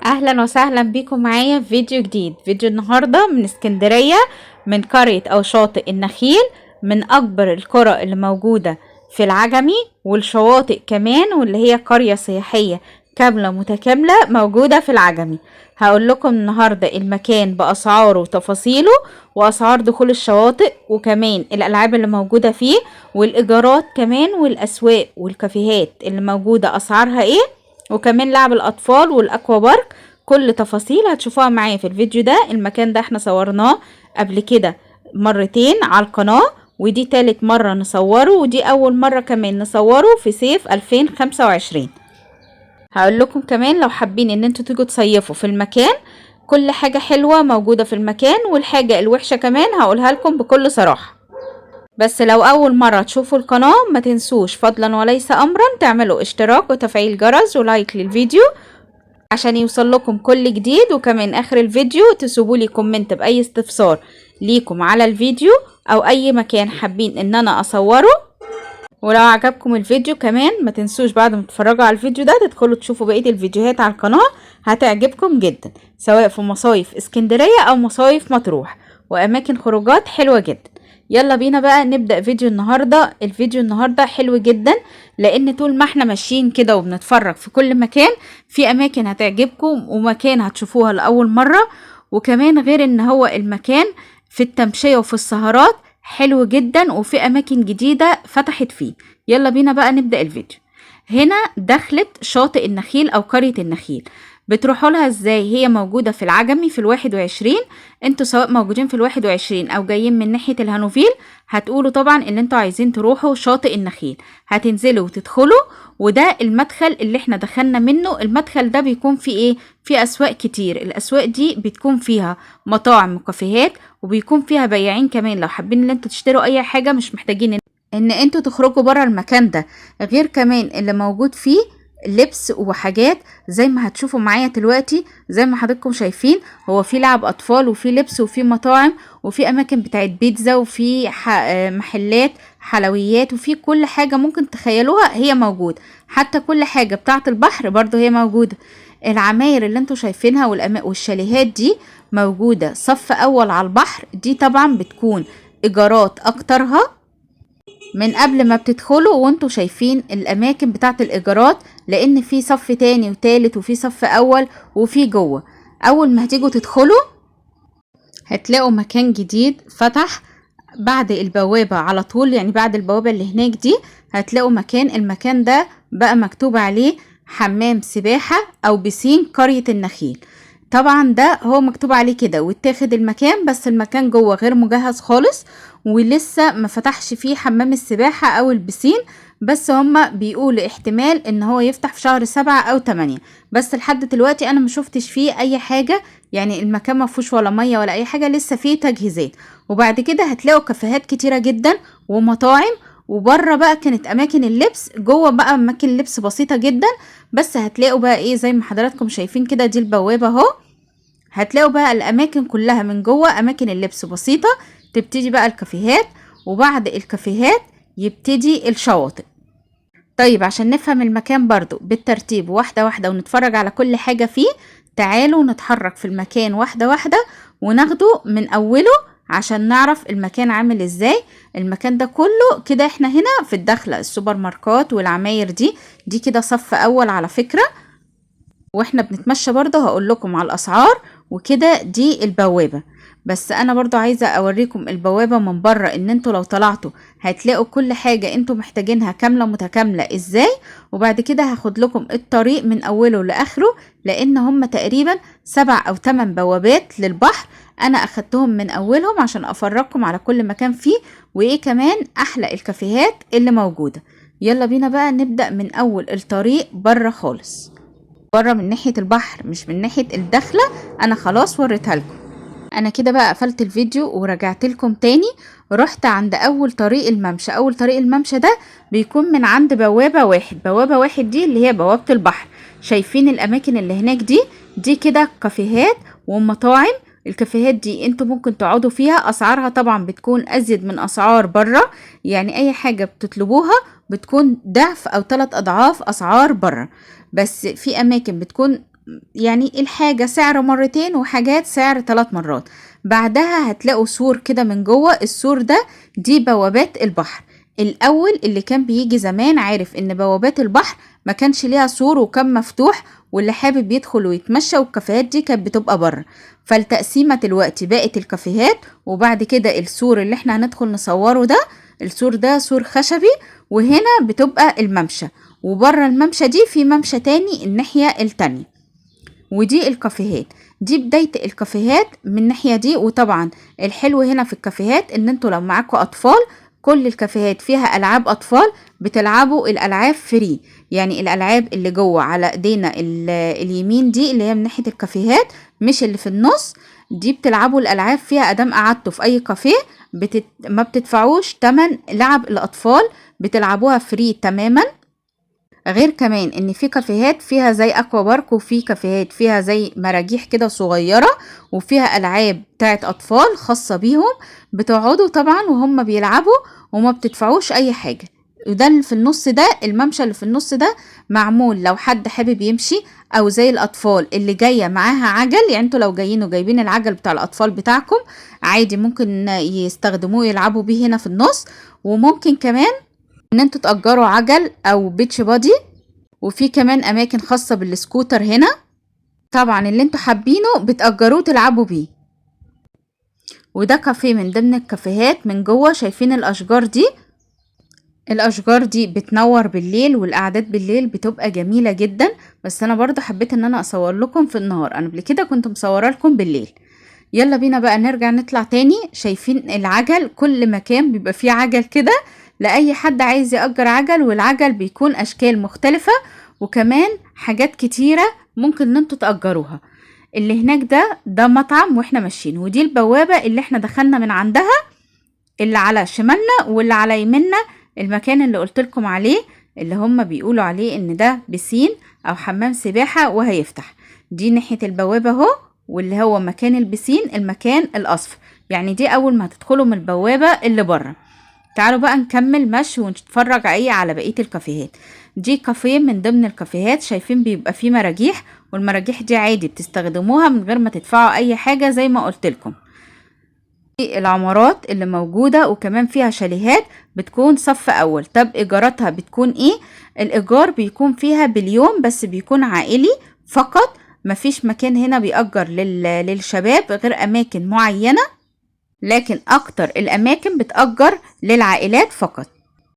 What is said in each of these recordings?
اهلا وسهلا بيكم معايا في فيديو جديد. فيديو النهارده من اسكندريه، من قريه او شاطئ النخيل، من اكبر القرى اللي موجوده في العجمي، والشواطئ كمان، واللي هي قريه سياحيه كامله متكامله موجوده في العجمي. هقول لكم النهارده المكان باسعاره وتفاصيله، واسعار دخول الشواطئ، وكمان الالعاب اللي موجوده فيه، والايجارات كمان، والاسواق والكافيهات اللي موجوده اسعارها ايه، وكمان لعب الاطفال والاكوا بارك. كل تفاصيل هتشوفوها معايا في الفيديو ده. المكان ده احنا صورناه قبل كده مرتين على القناة، ودي تالت مرة نصوره، ودي اول مرة كمان نصوره في صيف 2025. هقول لكم كمان لو حابين ان انتوا تيجوا تصيفوا في المكان، كل حاجة حلوة موجودة في المكان، والحاجة الوحشة كمان هقولها لكم بكل صراحة. بس لو اول مرة تشوفوا القناة ما تنسوش فضلا وليس امرا تعملوا اشتراك وتفعيل جرس ولايك للفيديو عشان يوصل لكم كل جديد. وكمان اخر الفيديو تسيبوا لي كومنت باي استفسار ليكم على الفيديو او اي مكان حابين ان انا اصوره. ولو عجبكم الفيديو كمان ما تنسوش بعد ما تتفرجوا على الفيديو ده تدخلوا تشوفوا بقية الفيديوهات على القناة، هتعجبكم جدا، سواء في مصايف اسكندرية او مصايف مطروح واماكن خروجات حلوة جدا. يلا بينا بقى نبدأ فيديو النهاردة. الفيديو النهاردة حلو جدا، لان طول ما احنا ماشيين كده وبنتفرج في كل مكان، في اماكن هتعجبكم ومكان هتشوفوها لأول مرة. وكمان غير ان هو المكان في التمشية وفي السهرات حلو جدا، وفي اماكن جديدة فتحت فيه. يلا بينا بقى نبدأ الفيديو. هنا دخلت شاطئ النخيل او قرية النخيل. بتروحوا لها ازاي؟ هي موجودة في العجمي في 21. انتوا سواء موجودين في 21 او جايين من ناحية الهانوفيل، هتقولوا طبعا ان انتوا عايزين تروحوا شاطئ النخيل. هتنزلوا وتدخلوا، وده المدخل اللي احنا دخلنا منه. المدخل ده بيكون فيه ايه؟ فيه اسواق كتير. الاسواق دي بتكون فيها مطاعم وكافيهات، وبيكون فيها بياعين كمان لو حابين ان انتوا تشتروا اي حاجة، مش محتاجين ان انتوا تخرجوا برا المكان ده. غير كمان اللي موجود فيه لبس وحاجات زي ما هتشوفوا معايا دلوقتي. زي ما حضراتكم شايفين، هو في لعب اطفال وفي لبس وفي مطاعم وفي اماكن بتاعت بيتزا وفي محلات حلويات، وفي كل حاجة ممكن تخيلوها هي موجود. حتى كل حاجة بتاعت البحر برضو هي موجودة. العماير اللي انتوا شايفينها والشاليهات دي موجودة صف اول على البحر. دي طبعا بتكون ايجارات اكترها من قبل ما بتدخلوا، وانتوا شايفين الاماكن بتاعت الايجارات، لان في صف تاني وتالت وفي صف اول وفي جوه. اول ما هتيجوا تدخلوا هتلاقوا مكان جديد فتح بعد البوابة على طول، يعني بعد البوابة اللي هناك دي هتلاقوا المكان ده بقى مكتوب عليه حمام سباحة او بسين قرية النخيل. طبعا ده هو مكتوب عليه كده واتاخد المكان، بس المكان جوه غير مجهز خالص، ولسه ما فتحش فيه حمام السباحة او البسين. بس هما بيقولوا احتمال ان هو يفتح في شهر 7 او 8، بس لحد دلوقتي انا ما شفتش فيه اي حاجة. يعني المكان ما فيهوش ولا مية ولا اي حاجة، لسه فيه تجهيزات. وبعد كده هتلاقوا كافيهات كتيرة جدا ومطاعم. وبره بقى كانت اماكن اللبس، جوه بقى اماكن اللبس بسيطة جدا. بس هتلاقوا بقى ايه زي ما حضراتكم شايفين كده، دي البوابة اهو. هتلاقوا بقى الاماكن كلها من جوه اماكن اللبس بسيطة. تبتدي بقى الكافيهات، وبعد الكافيهات يبتدي الشواطئ. طيب عشان نفهم المكان برضو بالترتيب واحدة واحدة ونتفرج على كل حاجة فيه، تعالوا نتحرك في المكان واحدة واحدة وناخده من اوله عشان نعرف المكان عامل ازاي. المكان ده كله كده احنا هنا في الدخلة، السوبر ماركات والعماير دي كده صف اول على فكرة. واحنا بنتمشى برضه هقول لكم على الاسعار. وكده دي البوابة. بس انا برضه عايزة اوريكم البوابة من بره، ان انتوا لو طلعتوا هتلاقوا كل حاجة انتوا محتاجينها كاملة متكاملة ازاي. وبعد كده هاخد لكم الطريق من اوله لاخره، لان هم تقريبا 7 او 8 بوابات للبحر. انا اخدتهم من اولهم عشان افرجكم على كل مكان فيه، وايه كمان احلى الكافيهات اللي موجودة. يلا بينا بقى نبدأ من اول الطريق بره خالص، بره من ناحية البحر مش من ناحية الدخلة. انا خلاص وريتها لكم. انا كده بقى قفلت الفيديو ورجعت لكم تاني. رحت عند اول طريق الممشى. اول طريق الممشى ده بيكون من عند بوابة واحد. بوابة واحد دي اللي هي بوابة البحر. شايفين الاماكن اللي هناك دي كده كافيهات ومطاعم. الكافيهات دي انتوا ممكن تقعدوا فيها. اسعارها طبعا بتكون ازيد من اسعار بره، يعني اي حاجة بتطلبوها بتكون ضعف او 3 اضعاف اسعار بره. بس في اماكن بتكون يعني الحاجة سعر مرتين وحاجات سعر 3 مرات. بعدها هتلاقوا سور كده من جوه، السور ده دي بوابات البحر. الاول اللي كان بيجي زمان عارف ان بوابات البحر ما كانش ليها سور وكان مفتوح، واللي حابب يدخل ويتمشى، والكافيهات دي كانت بتبقى بره. فالتقسيمة دلوقتي بقت الكافيهات، وبعد كده السور اللي احنا هندخل نصوره ده، السور ده سور خشبي، وهنا بتبقى الممشى، وبره الممشى دي في ممشى تاني الناحية التانية. ودي الكافيهات، دي بداية الكافيهات من الناحية دي. وطبعا الحلو هنا في الكافيهات ان انتوا لو معاكوا اطفال، كل الكافيهات فيها العاب اطفال، بتلعبوا الالعاب فري. يعني الالعاب اللي جوه على ايدينا اليمين دي اللي هي من ناحية الكافيهات، مش اللي في النص، دي بتلعبوا الالعاب فيها ادام قعدتوا في اي كافيه ما بتدفعوش تمن لعب الاطفال، بتلعبوها فري تماما. غير كمان ان في كافيهات فيها زي اكوا بارك، وفي كافيهات فيها زي مراجيح كده صغيرة، وفيها العاب بتاعت اطفال خاصة بيهم، بتقعدوا طبعا وهم بيلعبوا وما بتدفعوش اي حاجة. وده اللي في النص ده، الممشى اللي في النص ده معمول لو حد حابب يمشي، او زي الاطفال اللي جاية معاها عجل. يعني انتوا لو جايين وجايبين العجل بتاع الاطفال بتاعكم، عادي ممكن يستخدموه يلعبوا بيه هنا في النص. وممكن كمان ان انتوا تأجروا عجل او بيتش بادي، وفي كمان اماكن خاصة بالسكوتر هنا. طبعا اللي انتوا حابينه بتأجروه تلعبوا بيه. وده كافيه من ضمن الكافيهات من جوه. شايفين الاشجار دي؟ الاشجار دي بتنور بالليل، والقعدات بالليل بتبقى جميلة جدا. بس انا برضو حبيت ان انا اصور لكم في النهار، انا قبل كده كنت مصورة لكم بالليل. يلا بينا بقى نرجع نطلع تاني. شايفين العجل؟ كل مكان بيبقى فيه عجل كده لأي حد عايز يأجر عجل، والعجل بيكون أشكال مختلفة، وكمان حاجات كتيرة ممكن ان انتوا تأجروها. اللي هناك ده مطعم واحنا ماشيين، ودي البوابة اللي احنا دخلنا من عندها، اللي على شمالنا واللي على يميننا المكان اللي قلتلكم عليه، اللي هم بيقولوا عليه ان ده بسين او حمام سباحة وهيفتح. دي ناحية البوابة اهو، واللي هو مكان البسين المكان الاصفر. يعني دي اول ما هتدخلوا من البوابة اللي بره. تعالوا بقى نكمل مشي ونتفرج على بقية الكافيهات. دي كافيه من ضمن الكافيهات. شايفين بيبقى فيه مراجيح، والمراجيح دي عادي بتستخدموها من غير ما تدفعوا اي حاجة زي ما قلت لكم. العمارات اللي موجودة وكمان فيها شاليهات بتكون صف اول. طب ايجاراتها بتكون ايه؟ الايجار بيكون فيها باليوم، بس بيكون عائلي فقط. مفيش مكان هنا بيأجر للشباب غير اماكن معينة، لكن اكتر الاماكن بتأجر للعائلات فقط.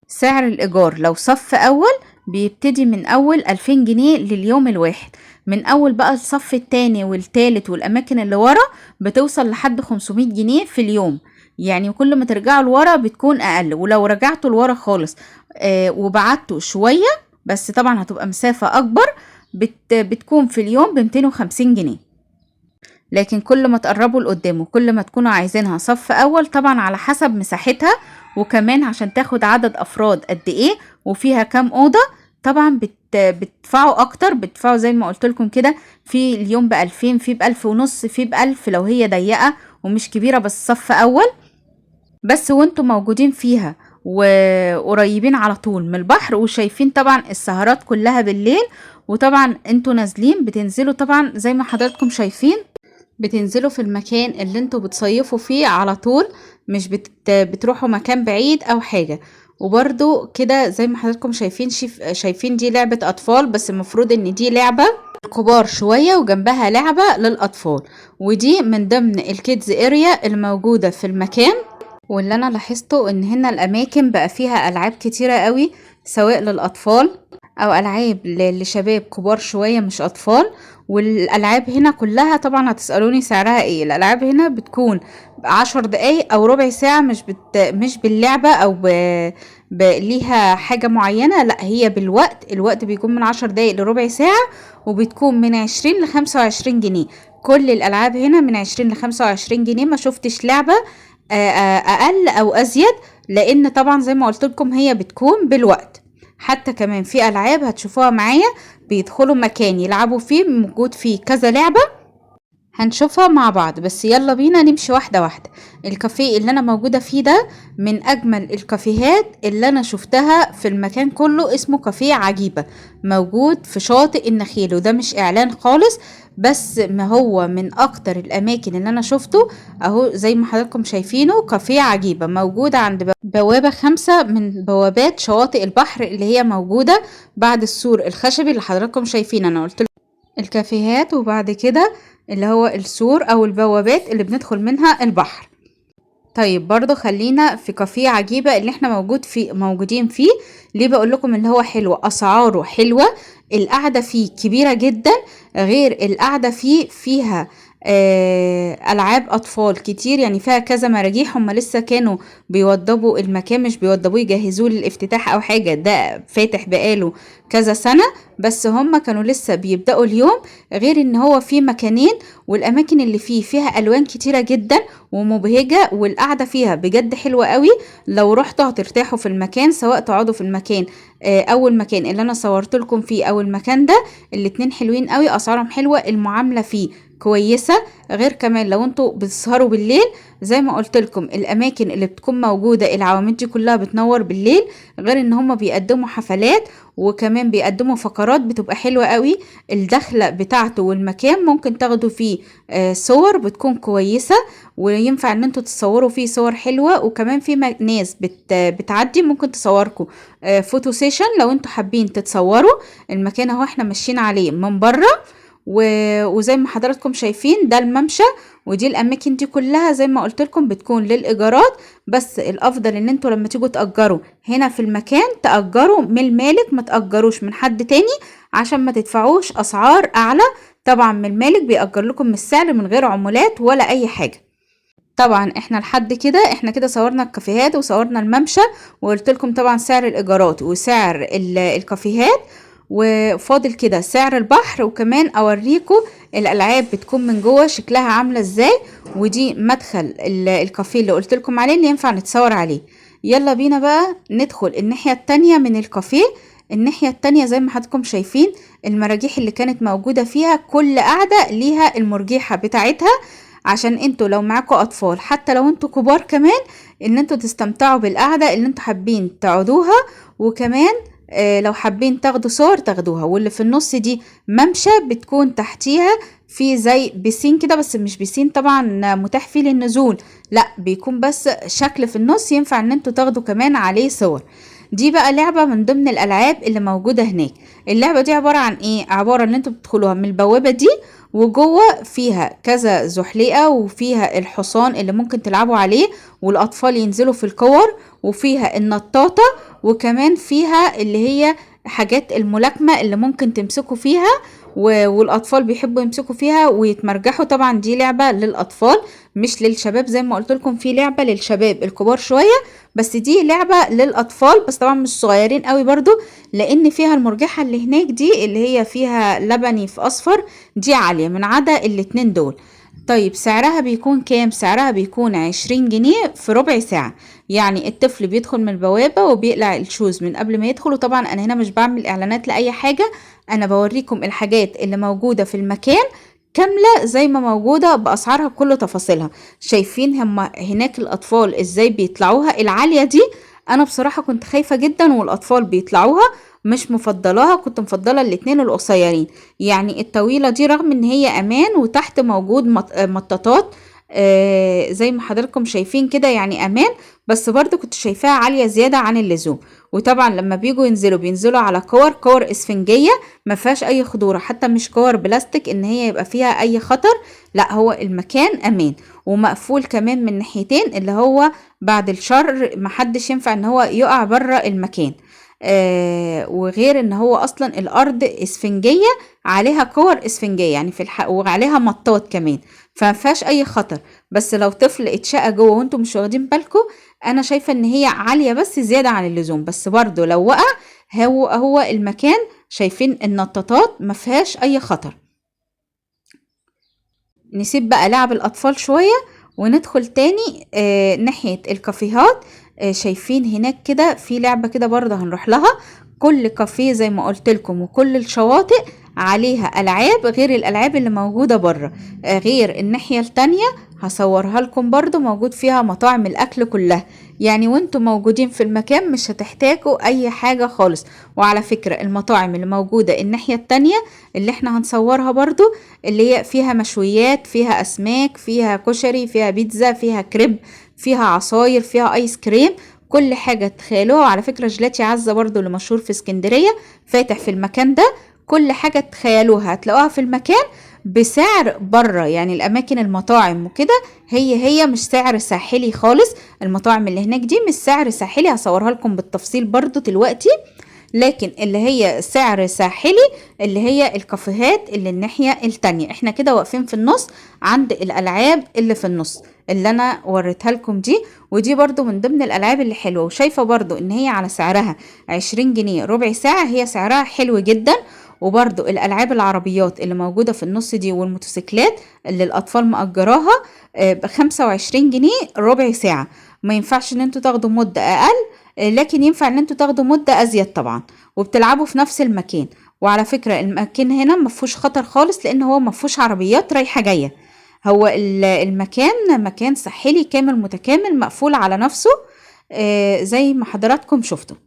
سعر الايجار لو صف اول بيبتدي من اول 2000 جنيه لليوم الواحد. من اول بقى الصف التاني والتالت والاماكن اللي ورا بتوصل لحد 500 جنيه في اليوم. يعني كل ما ترجعوا لورا بتكون اقل، ولو رجعتوا لورا خالص وبعدتوا شوية، بس طبعا هتبقى مسافة اكبر، بتكون في اليوم ب 250 جنيه. لكن كل ما تقربوا لقدام وكل ما تكونوا عايزينها صف اول، طبعا على حسب مساحتها، وكمان عشان تاخد عدد افراد قد ايه وفيها كام اوضة، طبعا بتدفعوا اكتر. بتدفعوا زي ما قلت لكم كده، في اليوم ب2000، في ب1500، في ب1000 لو هي ضيقة ومش كبيرة بس صف اول. بس وانتم موجودين فيها وقريبين على طول من البحر، وشايفين طبعا السهرات كلها بالليل. وطبعا انتوا نازلين بتنزلوا طبعا زي ما حضراتكم شايفين، بتنزلوا في المكان اللي انتوا بتصيفوا فيه على طول، مش بتروحوا مكان بعيد او حاجة. وبرضو كده زي ما حضراتكم شايفين دي لعبة اطفال، بس المفروض ان دي لعبة كبار شوية وجنبها لعبة للاطفال. ودي من ضمن الكيدز اريا الموجودة في المكان. واللي انا لاحظته ان هنا الاماكن بقى فيها العاب كتيرة قوي، سواء للاطفال او العاب لشباب كبار شوية مش اطفال. والالعاب هنا كلها طبعا هتسألوني سعرها ايه. الالعاب هنا بتكون 10 دقايق او ربع ساعة، مش باللعبة او ليها حاجة معينة، لا هي بالوقت. الوقت بيكون من 10 دقايق لربع ساعة، وبتكون من 20 ل25 جنيه. كل الالعاب هنا من 20 ل25 جنيه. ما شفتش لعبة اقل او ازيد، لان طبعا زي ما قلت لكم هي بتكون بالوقت. حتى كمان في العاب هتشوفوها معايا، بيدخلوا مكان يلعبوا فيه موجود فيه كذا لعبة، هنشوفها مع بعض، بس يلا بينا نمشي واحدة واحدة. الكافيه اللي انا موجودة فيه ده من اجمل الكافيهات اللي انا شفتها في المكان كله، اسمه كافيه عجيبة، موجود في شاطئ النخيل، وده مش اعلان خالص، بس ما هو من اكتر الاماكن اللي انا شفته. اهو زي ما حضراتكم شايفينه، كافيه عجيبة موجود عند بوابة 5 من بوابات شواطئ البحر اللي هي موجودة بعد السور الخشبي اللي حضراتكم شايفين. انا قلت الكافيهات وبعد كده اللي هو السور او البوابات اللي بندخل منها البحر. طيب برضو خلينا في كافيه عجيبة اللي احنا موجودين فيه. ليه بقول لكم اللي هو حلو؟ اسعاره حلوة، القعدة فيه كبيرة جدا، غير القعدة فيها العاب اطفال كتير، يعني فيها كذا مراجيح. هم لسه كانوا بيوضبوا المكان، مش بيوضبوه يجهزوه للافتتاح او حاجة، ده فاتح بقاله كذا سنة، بس هم كانوا لسه بيبدأوا اليوم. غير ان هو فيه مكانين، والاماكن اللي فيها الوان كتيرة جدا ومبهجة، والقعدة فيها بجد حلوة قوي. لو رحتوا هترتاحوا في المكان، سواء تقعدوا في المكان او المكان اللي انا صورت لكم فيه او المكان ده، الاتنين حلوين قوي، اسعارهم حلوة، المعاملة فيه كويسة. غير كمان لو انتوا بتسهروا بالليل، زي ما قلت لكم الاماكن اللي بتكون موجودة العواميد دي كلها بتنور بالليل، غير ان هم بيقدموا حفلات، وكمان بيقدموا فقرات بتبقى حلوة قوي. الدخلة بتاعته والمكان ممكن تاخدوا فيه صور بتكون كويسة، وينفع ان انتوا تتصوروا فيه صور حلوة، وكمان في ناس بتعدي ممكن تصوركم فوتو سيشن لو انتوا حابين تتصوروا. المكان اهو احنا ماشيين عليه من بره، وزي ما حضراتكم شايفين ده الممشى، ودي الاماكن دي كلها زي ما قلت لكم بتكون للايجارات، بس الافضل ان انتوا لما تيجوا تأجروا هنا في المكان تأجروا من المالك، ما تأجروش من حد تاني عشان ما تدفعوش اسعار اعلى. طبعا من المالك بيأجر لكم من السعر من غير عمولات ولا اي حاجة. طبعا احنا لحد كده احنا كده صورنا الكافيهات وصورنا الممشى، وقلت لكم طبعا سعر الايجارات وسعر الكافيهات، وفاضل كده سعر البحر، وكمان اوريكم الالعاب بتكون من جوه شكلها عامله ازاي. ودي مدخل الكافيه اللي قلت لكم عليه اللي ينفع نتصور عليه. يلا بينا بقى ندخل الناحيه التانية من الكافيه. الناحيه التانية زي ما حضراتكم شايفين المراجيح اللي كانت موجوده فيها، كل قاعده ليها المرجيحه بتاعتها، عشان انتوا لو معاكوا اطفال، حتى لو انتوا كبار كمان، ان انتوا تستمتعوا بالقعدة اللي انتوا حابين تقعدوها. وكمان لو حابين تاخدوا صور تاخدوها. واللي في النص دي ممشى بتكون تحتيها في زي بيسين كده، بس مش بيسين طبعا متاح فيه للنزول، لا بيكون بس شكل في النص ينفع ان انتوا تاخدوا كمان عليه صور. دي بقى لعبة من ضمن الألعاب اللي موجودة هناك. اللعبة دي عبارة عن ايه؟ عبارة ان انتوا بتدخلوها من البوابة دي، وجوه فيها كذا زحليقة، وفيها الحصان اللي ممكن تلعبوا عليه والأطفال ينزلوا في الكور، وفيها النطاطة، وكمان فيها اللي هي حاجات الملاكمة اللي ممكن تمسكوا فيها، والأطفال بيحبوا يمسكوا فيها ويتمرجحوا. طبعا دي لعبة للأطفال مش للشباب، زي ما قلت لكم في لعبة للشباب الكبار شوية، بس دي لعبة للأطفال، بس طبعا مش صغيرين قوي برضو، لأن فيها المرجحة اللي هناك دي اللي هي فيها لبني في أصفر، دي عالية من عدا الاتنين دول. طيب سعرها بيكون كام؟ سعرها بيكون 20 جنيه في ربع ساعة. يعني الطفل بيدخل من البوابة وبيقلع الشوز من قبل ما يدخل. وطبعا أنا هنا مش بعمل إعلانات لأي حاجة، أنا بوريكم الحاجات اللي موجودة في المكان كاملة زي ما موجودة بأسعارها بكل تفاصيلها. شايفين هما هناك الأطفال إزاي بيطلعوها العالية دي؟ أنا بصراحة كنت خايفة جدا والأطفال بيطلعوها، مش مفضلاها، كنت مفضلة الاتنين القصيرين. يعني الطويلة دي رغم ان هي امان وتحت موجود مطاطات زي ما حضراتكم شايفين كده، يعني امان، بس برضو كنت شايفاها عالية زيادة عن اللزوم. وطبعا لما بيجوا بينزلوا على كور اسفنجية ما فيهاش اي خطورة، حتى مش كور بلاستيك ان هي يبقى فيها اي خطر، لا هو المكان امان ومقفول كمان من ناحيتين، اللي هو بعد الشر محدش ينفع ان هو يقع بره المكان. وغير ان هو اصلا الارض اسفنجية عليها كور اسفنجية، يعني وعليها مطاط كمان، فمفيهاش اي خطر. بس لو طفل اتشقى جوه وانتم مش واخدين بالكم، انا شايفة ان هي عالية بس زيادة عن اللزوم، بس برضو لو وقع هو المكان شايفين النطاطات مفيهاش اي خطر. نسيب بقى لعب الأطفال شوية وندخل تاني ناحية الكافيهات. شايفين هناك كده في لعبة كده برضه هنروح لها. كل كافيه زي ما قلت لكم وكل الشواطئ عليها ألعاب غير الألعاب اللي موجودة بره. غير الناحية التانية هصورها لكم برضو موجود فيها مطاعم الأكل كلها، يعني وانتوا موجودين في المكان مش هتحتاجوا أي حاجة خالص. وعلى فكرة المطاعم اللي موجودة الناحية التانية اللي احنا هنصورها برضو، اللي هي فيها مشويات، فيها أسماك، فيها كشري، فيها بيتزا، فيها كريب، فيها عصاير، فيها آيس كريم، كل حاجة تخيلوها. على فكرة جيلاتي عزة برضو اللي مشهور في اسكندرية فاتح في المكان ده، كل حاجة تخيلوها هتلاقوها في المكان بسعر بره. يعني الأماكن المطاعم وكده هي مش سعر ساحلي خالص. المطاعم اللي هناك دي مش سعر ساحلي، هصورها لكم بالتفصيل برضو دلوقتي. لكن اللي هي سعر ساحلي اللي هي الكافيهات اللي الناحية التانية. احنا كده واقفين في النص عند الألعاب اللي في النص اللي انا وريتها لكم دي، ودي برضو من ضمن الألعاب اللي حلوة. وشايفة برضو ان هي على سعرها 20 جنيه ربع ساعة، هي سعرها حلو جدا. وبرضو الألعاب العربيات اللي موجودة في النص دي والموتوسيكلات اللي الأطفال مأجراها ب25 جنيه ربع ساعة. ما ينفعش ان انتوا تاخدوا مدة أقل، لكن ينفع ان انتوا تاخدوا مدة ازيد طبعا، وبتلعبوا في نفس المكان. وعلى فكرة المكان هنا مفهوش خطر خالص لان هو مفهوش عربيات رايحة جاية. هو المكان مكان ساحلي كامل متكامل مقفول على نفسه، زي ما حضراتكم شفتوا.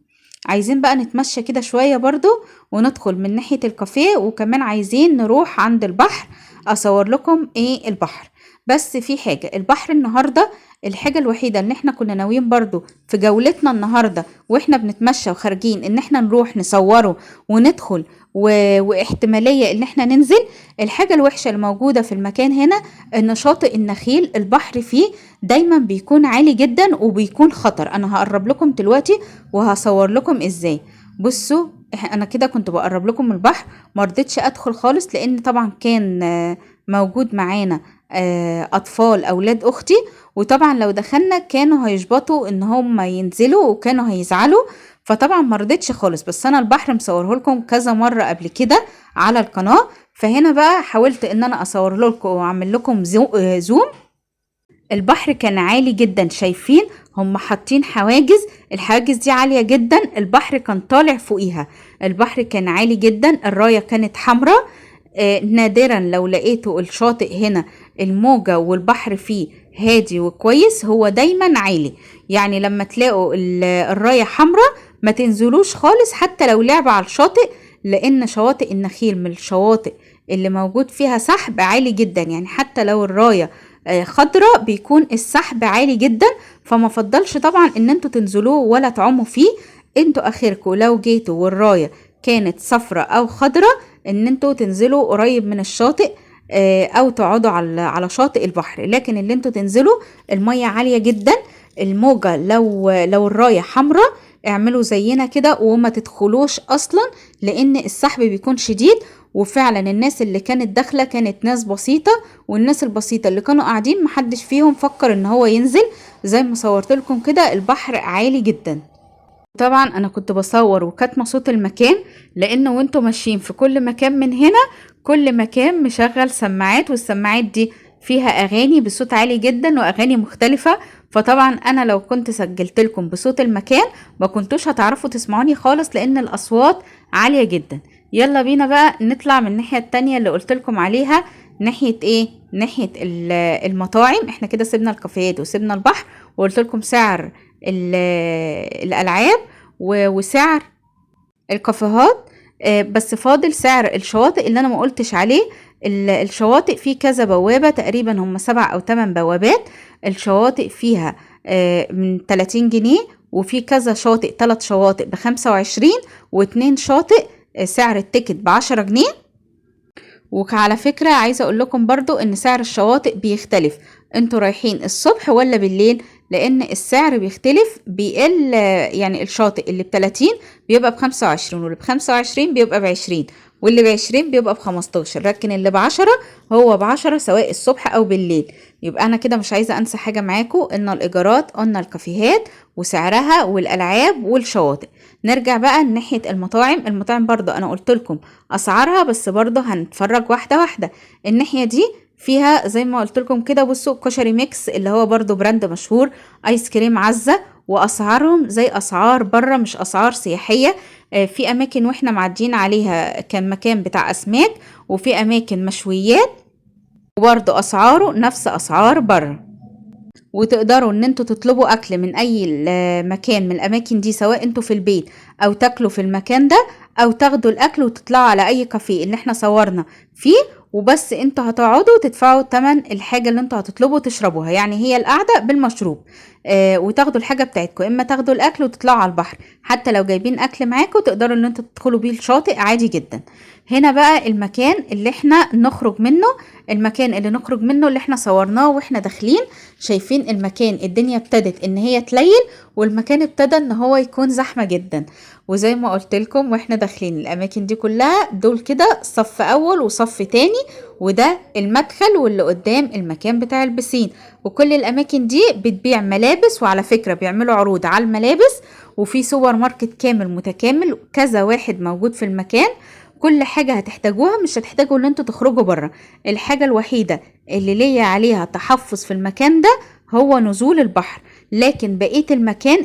عايزين بقى نتمشى كده شوية برضو وندخل من ناحية الكافيه، وكمان عايزين نروح عند البحر اصور لكم ايه البحر. بس في حاجة، البحر النهاردة الحاجة الوحيدة اللي احنا كنا ناويين برضو في جولتنا النهاردة واحنا بنتمشى وخارجين ان احنا نروح نصوره وندخل واحتمالية ان احنا ننزل. الحاجة الوحشة الموجودة في المكان هنا ان شاطئ النخيل البحر فيه دايما بيكون عالي جدا وبيكون خطر. انا هقرب لكم دلوقتي وهصور لكم ازاي. بصوا انا كده كنت بقرب لكم البحر، مرضتش ادخل خالص لان طبعا كان موجود معانا اطفال اولاد اختي، وطبعا لو دخلنا كانوا هيشبطوا ان هم ينزلوا وكانوا هيزعلوا، فطبعا مرضتش خالص. بس انا البحر مصوره لكم كذا مرة قبل كده على القناة، فهنا بقى حاولت ان انا اصور لكم واعمل لكم زوم. البحر كان عالي جدا، شايفين هم حاطين حواجز، الحواجز دي عالية جدا، البحر كان طالع فوقيها. البحر كان عالي جدا، الراية كانت حمراء. نادرا لو لقيتوا الشاطئ هنا الموجة والبحر فيه هادي وكويس، هو دايما عالي. يعني لما تلاقوا الراية حمراء ما تنزلوش خالص حتى لو لعب على الشاطئ، لان شواطئ النخيل من الشواطئ اللي موجود فيها سحب عالي جدا. يعني حتى لو الراية خضرة بيكون السحب عالي جدا، فما فضلش طبعا ان انتوا تنزلوه ولا تعوموا فيه. انتوا اخركم لو جيتوا والراية كانت صفرة او خضرة ان انتوا تنزلوا قريب من الشاطئ او تقعدوا على شاطئ البحر. لكن اللي انتوا تنزلوا المية عالية جدا، الموجة لو الراية حمراء اعملوا زينا كده وما تدخلوش اصلا، لان السحب بيكون شديد. وفعلا الناس اللي كانت داخلة كانت ناس بسيطة، والناس البسيطة اللي كانوا قاعدين محدش فيهم فكر ان هو ينزل. زي ما صورت لكم كده البحر عالي جدا. طبعا انا كنت بصور وكاتمه صوت المكان، لانه وانتوا ماشيين في كل مكان من هنا كل مكان مشغل سماعات، والسماعات دي فيها اغاني بصوت عالي جدا واغاني مختلفة. فطبعا انا لو كنت سجلت لكم بصوت المكان ما كنتوش هتعرفوا تسمعوني خالص لان الاصوات عالية جدا. يلا بينا بقى نطلع من الناحية التانية اللي قلت لكم عليها. ناحية ايه؟ ناحية المطاعم. احنا كده سيبنا الكافيهات وسيبنا البحر، وقلت لكم سعر الالعاب وسعر الكافيهات. بس فاضل سعر الشواطئ اللي انا ما قلتش عليه. الشواطئ فيه كذا بوابة، تقريبا هم 7 أو 8 بوابات. الشواطئ فيها من 30 جنيه، وفي كذا شاطئ 3 شواطئ ب25، و2 شاطئ سعر التيكت ب10 جنيه. وعلى فكرة عايزة اقول لكم برضو ان سعر الشواطئ بيختلف انتوا رايحين الصبح ولا بالليل، لان السعر بيختلف بيقل. يعني الشاطئ اللي ب30 بيبقى ب25، واللي ب25 بيبقى ب20، واللي ب20 بيبقى ب15، لكن اللي ب10 هو ب10 سواء الصبح او بالليل. يبقى انا كده مش عايزة انسى حاجة معاكم، ان الايجارات قلنا الكافيهات وسعرها والالعاب والشواطئ. نرجع بقى ناحية المطاعم. المطاعم برضو انا قلت لكم اسعارها، بس برضو هنتفرج واحدة واحدة. الناحية دي فيها زي ما قلت لكم كده، بصوا كشري ميكس اللي هو برضو براند مشهور، ايس كريم عزة، واسعارهم زي اسعار بره مش اسعار سياحية. في اماكن واحنا معديين عليها كان مكان بتاع اسماك، وفي اماكن مشويات، وبرضه اسعاره نفس اسعار بره. وتقدروا ان انتوا تطلبوا اكل من اي مكان من الاماكن دي، سواء انتوا في البيت او تاكلوا في المكان ده، او تاخدوا الاكل وتطلعوا على اي كافيه اللي احنا صورنا فيه، وبس انتوا هتقعدوا تدفعوا تمن الحاجة اللي انتوا هتطلبوا تشربوها، يعني هي القعدة بالمشروب. وتاخدوا الحاجة بتاعتكم، اما تاخدوا الاكل وتطلعوا على البحر، حتى لو جايبين اكل معاكم تقدروا ان انتوا تدخلوا بيه الشاطئ عادي جدا. هنا بقى المكان اللي احنا نخرج منه، المكان اللي نخرج منه اللي احنا صورناه واحنا داخلين. شايفين المكان الدنيا ابتدت ان هي تليل، والمكان ابتدى ان هو يكون زحمة جدا. وزي ما قلت لكم واحنا داخلين الاماكن دي كلها، دول كده صف اول وصف تاني، وده المدخل واللي قدام المكان بتاع البسين. وكل الاماكن دي بتبيع ملابس، وعلى فكرة بيعملوا عروض على الملابس، وفي سوبر ماركت كامل متكامل، كذا واحد موجود في المكان. كل حاجة هتحتاجوها، مش هتحتاجوا ان انتوا تخرجوا بره. الحاجة الوحيدة اللي ليا عليها تحفظ في المكان ده هو نزول البحر، لكن بقية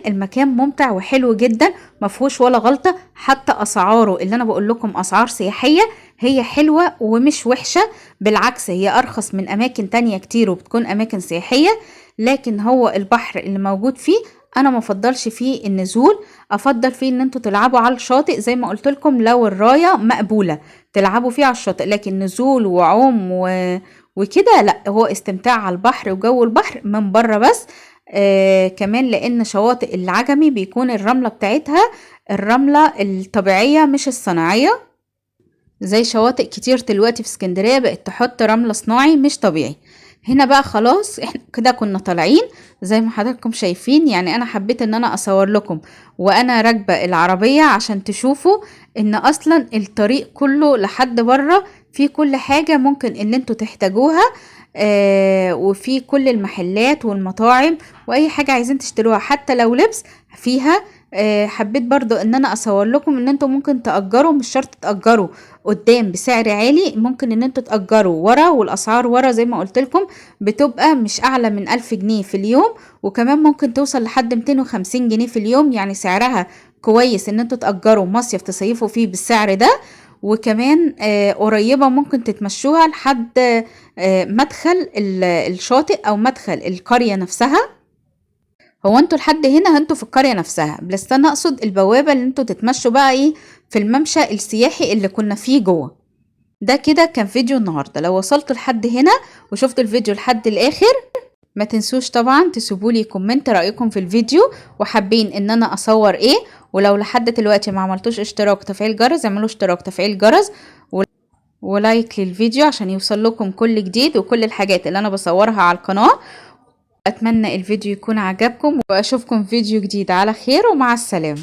المكان ممتع وحلو جدا، مفهوش ولا غلطة. حتى اسعاره اللي انا بقول لكم اسعار سياحية، هي حلوة ومش وحشة، بالعكس هي ارخص من اماكن تانية كتير وبتكون اماكن سياحية. لكن هو البحر اللي موجود فيه انا مفضلش فيه النزول، افضل فيه ان انتوا تلعبوا على الشاطئ زي ما قلت لكم، لو الراية مقبولة تلعبوا فيه على الشاطئ، لكن نزول وعوم وكده لا، هو استمتاع على البحر وجو البحر من بره بس. كمان لان شواطئ العجمي بيكون الرملة بتاعتها الرملة الطبيعية مش الصناعية، زي شواطئ كتير دلوقتي في اسكندرية بقت تحط رملة صناعي مش طبيعي. هنا بقى خلاص احنا كده كنا طالعين زي ما حضراتكم شايفين. يعني انا حبيت ان انا اصور لكم وانا راكبة العربية عشان تشوفوا ان اصلا الطريق كله لحد بره في كل حاجة ممكن ان انتوا تحتاجوها، وفي كل المحلات والمطاعم واي حاجة عايزين تشتروها، حتى لو لبس فيها. حبيت برضو ان انا اصور لكم ان انتوا ممكن تأجروا، مش شرط تأجروا قدام بسعر عالي، ممكن ان انتوا تأجروا ورا، والاسعار ورا زي ما قلت لكم بتبقى مش اعلى من 1000 جنيه في اليوم، وكمان ممكن توصل لحد 250 جنيه في اليوم، يعني سعرها كويس ان انتوا تأجروا مصيف تصيفوا فيه بالسعر ده. وكمان قريبة ممكن تتمشوها لحد مدخل الشاطئ او مدخل القرية نفسها. هو انتوا لحد هنا انتوا في القرية نفسها، بس انا اقصد البوابة اللي انتوا تتمشوا بقى ايه في الممشى السياحي اللي كنا فيه جوه. ده كده كان فيديو النهاردة. لو وصلتوا لحد هنا وشفتوا الفيديو لحد الاخر، ما تنسوش طبعا تسيبولي كومنت رأيكم في الفيديو، وحابين ان انا اصور ايه. ولو لحد دلوقتي ما عملتوش اشتراك تفعيل جرس، اعملوا اشتراك تفعيل جرس ولايك للفيديو عشان يوصل لكم كل جديد وكل الحاجات اللي انا بصورها على القناة. اتمنى الفيديو يكون عجبكم، واشوفكم فيديو جديد على خير، ومع السلامة.